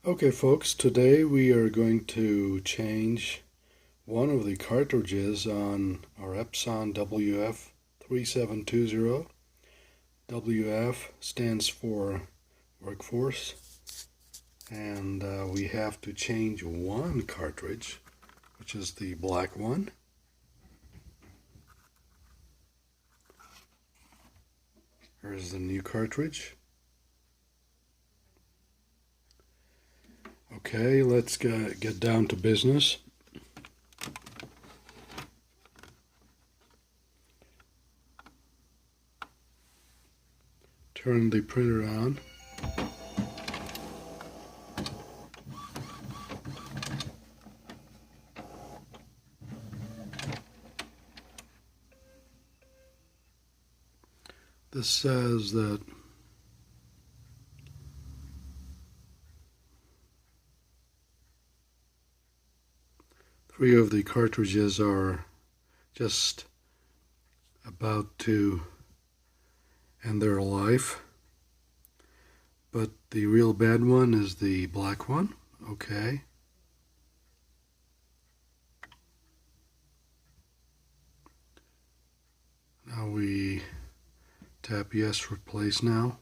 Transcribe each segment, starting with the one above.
Okay folks, today we are going to change one of the cartridges on our Epson WF-3720. WF stands for Workforce, and we have to change one cartridge, which is the black one. Here's the new cartridge. Okay, let's get down to business. Turn the printer on. This says that three of the cartridges are just about to end their life, but the real bad one is the black one. Okay. Now we tap yes, replace now.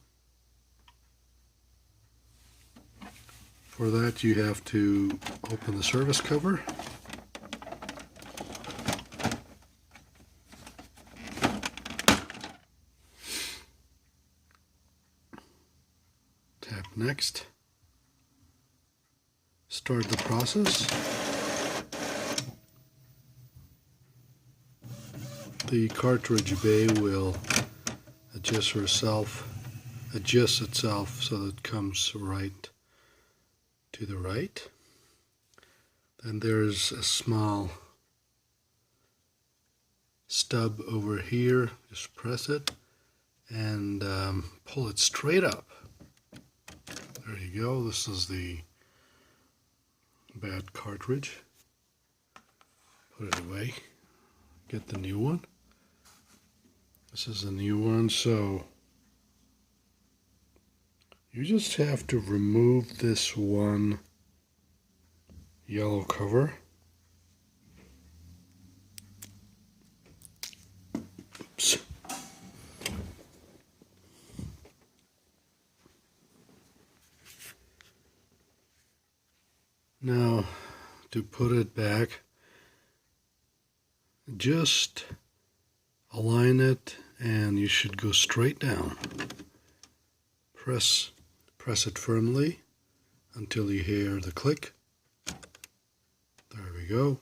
For that you have to open the service cover. Tap next. Start the process. The cartridge bay will adjust itself so that it comes right to the right. Then there's a small stub over here. Just press it and pull it straight up. There you go. This is the bad cartridge. Put it away. Get the new one. This is the new one, so you just have to remove this one yellow cover. Oops. Now, to put it back, just align it and you should go straight down. Press it firmly until you hear the click. There we go.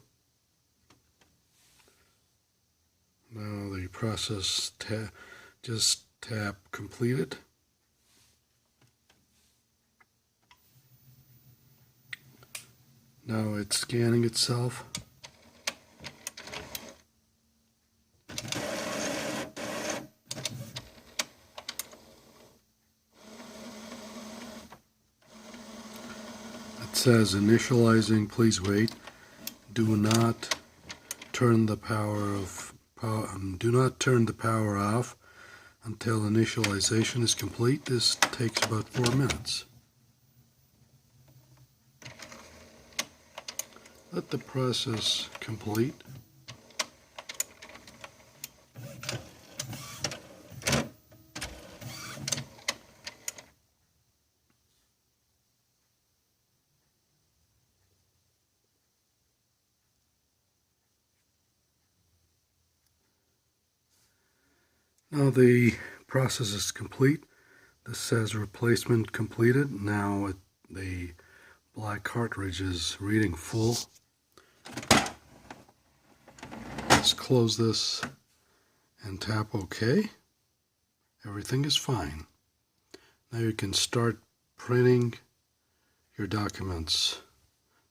Now the process, just tap completed. Now it's scanning itself. It says initializing, please wait. Do not turn the power off until initialization is complete. This takes about 4 minutes. Let the process complete. Now the process is complete. This says replacement completed. Now the black cartridge is reading full. Let's close this and tap OK. Everything is fine. Now you can start printing your documents.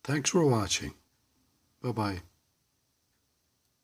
Thanks for watching. Bye-bye.